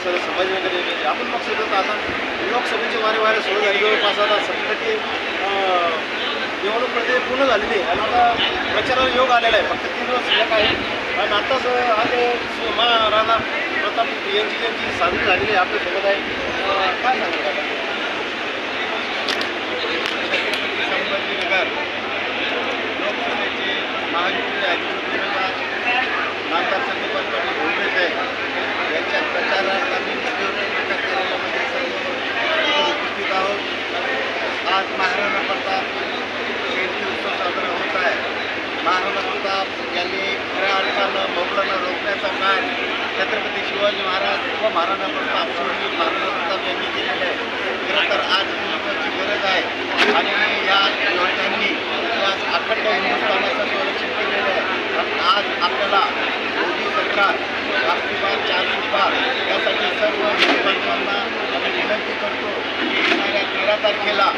संभाजीनगर जिल्ह्याचे आपण बघतो तर आता लोकसभेचे वारे सुरू झाले. जवळपास आता 70 निवडणूक पूर्ण झालेली आहे आणि आता प्रचाराला योग आलेला आहे. फक्त 3 दिवस शिल्लक आहे आणि आत्ताच आज महाराणा प्रताप यांची जयंती साजरी झालेली आहे. आपल्यासोबत आहे. काय सांगाल आता? संभाजीनगर लोकसभेचे महायुतीचे अधिकृत उमेदवार नामदार संदीपान पाटील भुमरे साहेब यांच्या प्रचारात आम्ही प्रचार कार्यालयामध्ये सर्व उपस्थित आहोत. आज महाराणा प्रताप जयंती उत्सव साजरा होत आहे. महाराणा प्रताप यांनी खऱ्या अर्थानं मोगलांना रोखण्याचं काम छत्रपती शिवाजी महाराज व महाराणा प्रताप शूरवीर महाराणा प्रताप यांनी केलेलं आहे. खरं तर आज महत्त्वाची गरज आहे आणि या योद्ध्यांनी आज अखंड हिंदुस्थानाचं संरक्षण केलेलं आहे. आज आपल्याला मोदी सरकार राष्ट्रीयवाद 4 पार यासाठी सर्व हिंदू बांधवांना आम्ही विनंती करतो की येणाऱ्या 13 तारखेला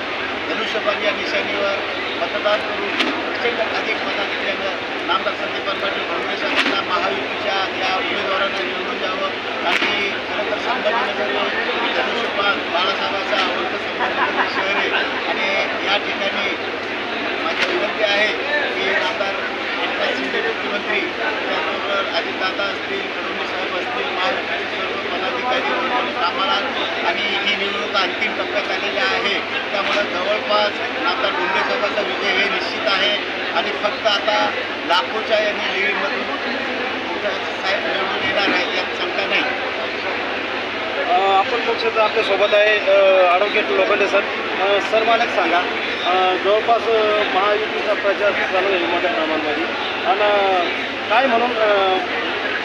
धनुष्यबाण या निशाणीवर मतदान करून अधिक मताधिक्यानं नामदार संदीपान पाटील भुमरे साहेबांना महायुतीच्या या उमेदवारांना निवडून द्यावं. आणि खरं तर संभाजीनगर धनुष्यबाण बाळासाहेबांचा आवडतं संभाजीनगर शहर आहे आणि या ठिकाणी माझी विनंती आहे की नामदार एकनाथ शिंदे मुख्यमंत्री त्याचबरोबर अजितदादा असतील, फडणवीस साहेब असतील, महायुतीचे सर्व पदाधिकारी कामाला आणि ही निवडणूक अंतिम टप्प्यात आलेली आहे. त्यामुळे जवळपास नामदार भुमरे साहेबांचा विजय हे निश्चित आहे आणि फक्त आता लाखोच्या यांनी लीडमधून साहेब निवडून येणार आहे यात शंका नाही. आपण पक्षाचं आपल्यासोबत आहे ॲडव्होकेट लोखंडे सर. सर मला सांगा, जवळपास महायुतीचा प्रचार चालू आहे मोठ्या प्रमाणामध्ये आणि काय म्हणून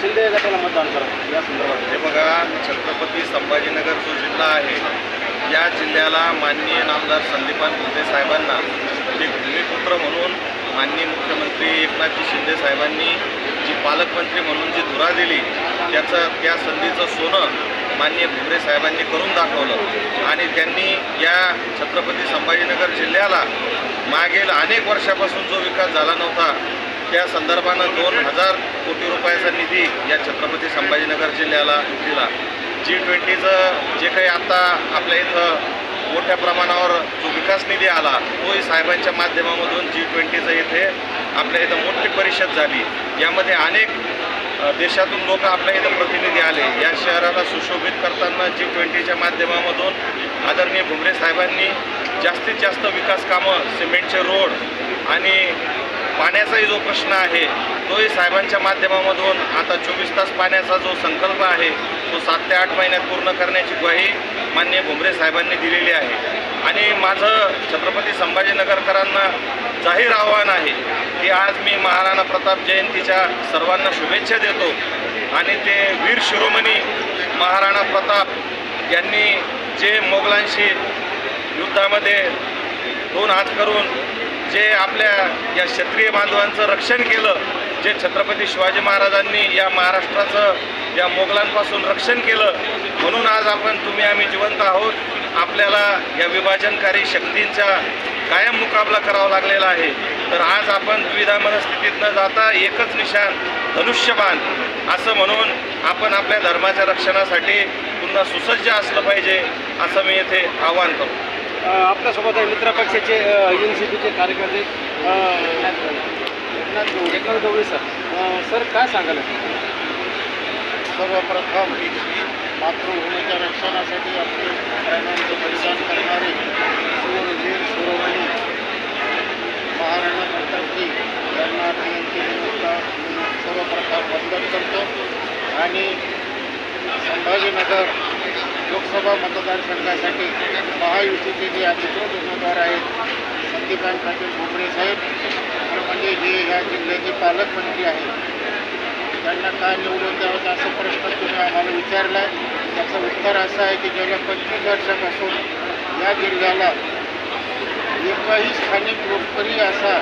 शिंदे गटाला मतदान करा या संदर्भात? हे बघा, छत्रपती संभाजीनगर जो जिल्हा आहे या जिल्ह्याला माननीय नामदार संदीपान भुमरे साहेबांना एक भूमिपुत्र म्हणून माननीय मुख्यमंत्री एकनाथजी शिंदे साहेबांनी जी पालकमंत्री म्हणून जी धुरा दिली त्या संधीचं सोनं माननीय भुमरे साहेबांनी करून दाखवलं आणि त्यांनी या छत्रपती संभाजीनगर जिल्ह्याला मागील अनेक वर्षापासून जो विकास झाला नव्हता त्या संदर्भानं 2000 कोटी रुपयाचा निधी या छत्रपती संभाजीनगर जिल्ह्याला दिला. G20चं जे काही आता आपल्या इथं मोठ्या प्रमाणावर जो विकास निधी आला तोही साहेबांच्या माध्यमामधून G20चं इथे आपल्या इथं मोठी परिषद झाली. यामध्ये अनेक देशातून लोक आपल्या इथं प्रतिनिधी आले. या शहराला सुशोभित करताना G20च्या माध्यमामधून आदरणीय भुमरे साहेबांनी जास्तीत जास्त विकास कामं, सिमेंटचे रोड आणि पाण्याचाही जो प्रश्न आहे तोही साहेबांच्या माध्यमामधून आता 24 तास पाण्याचा जो संकल्प आहे तो 7 ते 8 महिन्यात पूर्ण करण्याची ग्वाही माननीय भुमरे साहेबांनी दिलेली आहे. आणि माझं छत्रपती संभाजीनगरकरांना जाहीर आव्हान आहे की आज मी महाराणा प्रताप जयंतीच्या सर्वांना शुभेच्छा देतो आणि ते वीर शिरोमणी महाराणा प्रताप यांनी जे मोगलांशी युद्धामध्ये 2 हात करून जे आपल्या या क्षत्रिय बांधवांचं रक्षण केलं, जे छत्रपती शिवाजी महाराजांनी या महाराष्ट्राचं या मोगलांपासून रक्षण केलं, म्हणून आज तुम्ही आम्ही जिवंत आहोत. आपल्याला या विभाजनकारी शक्तींचा कायम मुकाबला करावा लागलेला आहे. तर आज आपण द्विधा मनस्थितीत न जाता एकच निशाण धनुष्यबाण असं म्हणून आपण आपल्या धर्माच्या रक्षणासाठी पुन्हा सुसज्ज असलं पाहिजे असं मी येथे आवाहन करतो. आपल्यासोबत आहे मित्र पक्षाचे NCPचे कार्यकर्ते एकनाथ गवळी सर. सर काय सांगाल? सर्वप्रथम मातृभूमीच्या रक्षणासाठी आपले प्राणांचे बलिदान करणारे शूरवीर शिरोमणी महाराणा प्रतापजी यांना जयंतीनिमित्त सर्वप्रथम वंदन करतो आणि संभाजीनगर लोकसभा मतदारसंघासाठी महायुतीचे जे अधिकृत उमेदवार आहेत संदीपान पाटील भुमरे साहेब म्हणजे हे ह्या जिल्ह्याचे पालकमंत्री आहेत, त्यांना काय निवडून द्यावं असं प्रश्न तुम्ही आम्हाला विचारला आहे. त्याचं उत्तर असं आहे की गेल्या 25 वर्षापासून या जिल्ह्याला एकही स्थानिक लोकप्रिय असा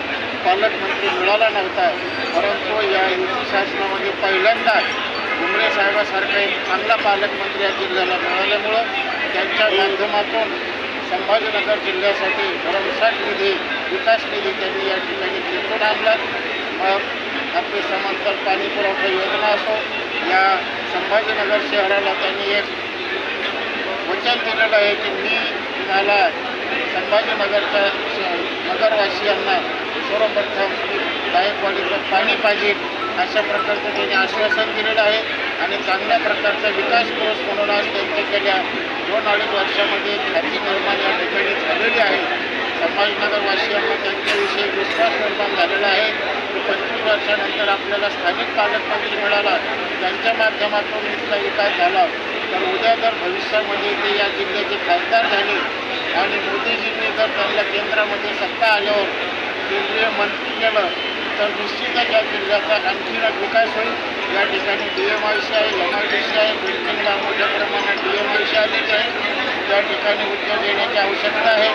पालकमंत्री मिळाला नव्हता. परंतु या युती शासनामध्ये पहिल्यांदा भुमरे साहेबासारखा एक चांगला पालकमंत्री या जिल्ह्याला मिळाल्यामुळं त्यांच्या माध्यमातून संभाजीनगर जिल्ह्यासाठी भरमसाठ निधी, विकास निधी त्यांनी या ठिकाणी खेचून आणला. मग आपली समांतर पाणी पुरवठा योजना असो, या संभाजीनगर शहराला त्यांनी एक वचन दिलेलं आहे की मी तुम्हाला संभाजीनगरच्या नगरवासियांना सर्वप्रथम गायकवाडीचं पाणी पाहिजे अशा प्रकारचं त्यांनी आश्वासन दिलेलं आहे आणि चांगल्या प्रकारचा विकास पुरुष म्हणून आज त्यांच्या गेल्या 2-2.5 वर्षामध्ये ख्याती निर्माण या ठिकाणी झालेली आहे. संभाजीनगरवासियांना त्यांच्याविषयी विश्वास निर्माण झालेला आहे की 25 वर्षानंतर आपल्याला स्थानिक पालकमंत्री मिळाला, त्यांच्या माध्यमातून इथला विकास झाला तर उद्या जर भविष्यामध्ये ते या जिल्ह्याचे खासदार झाले आणि मोदीजींनी जर त्यांना केंद्रामध्ये सत्ता आल्यावर केंद्रीय मंत्री केलं तर निश्चितच या जिल्ह्याचा आणखी विकास होईल. या ठिकाणी DMIC आहे, MIDC आहे, बिल्डिंगला मोठ्या प्रमाणात DMIC आलेली आहे. त्या ठिकाणी उद्योग येण्याची आवश्यकता आहे.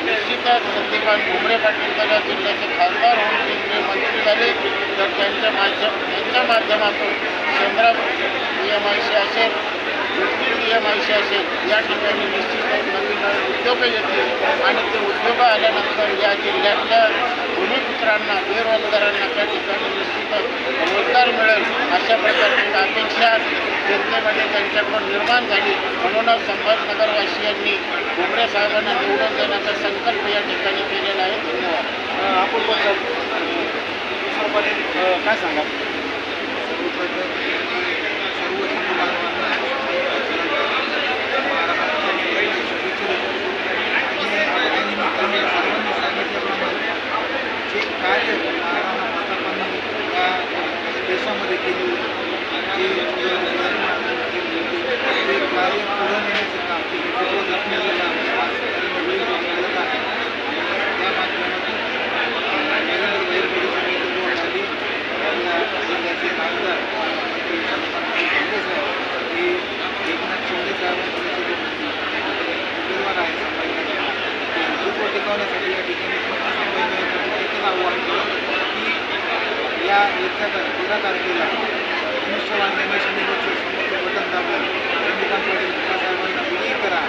निश्चितच संदीपान भुमरे पाटील जर या जिल्ह्याचे खासदार होऊन केंद्रीय मंत्री झाले तर त्यांच्या माध्यमातून केंद्रात DMIC असेल, DMIC असेल, या ठिकाणी निश्चितच नवीन उद्योग येतील आणि ते उद्योग आल्यानंतर या जिल्ह्यातल्या भूमिपुत्रांना, बेरोजगारांना त्या ठिकाणी निश्चितच रोजगार मिळेल अशा प्रकारची अपेक्षा जनतेमध्ये त्यांच्याकडून निर्माण झाली. म्हणूनच संभाजीनगरवासियांनी भुमरे साहेबांना निवडून देण्याचा संकल्प या ठिकाणी केलेला आहे. धन्यवाद. आपण काय सांगा? सर्व हिंदू बांधवांना सर्वांनी सांगितल्याप्रमाणे जे कार्य महाराणा प्रतापांनी या देशामध्ये केले, जे कार्य पुढं नेण्याचं काम, ते हिंदुत्व जपण्याचं काम आज वेळोवेळी करत आहे. त्या माध्यमातून नरेंद्र भाई मोदीच्या नेतृत्वाखाली आपल्या जिल्ह्याचे खासदार काँग्रेस आहे हे एकनाथ शिंदे साहेबांचे जे उमेदवार आहे संभाजीनगर, ते हिंदुत्व टिकवण्यासाठी या ठिकाणी संभाजीनगरसाठी एकच आव्हान केलं की या येत्या 13 तारखेला धनुष्यबाण गणेश समोरचं बटन दाबून चंद्रकांत पाटील साहेबांना विजयी करा.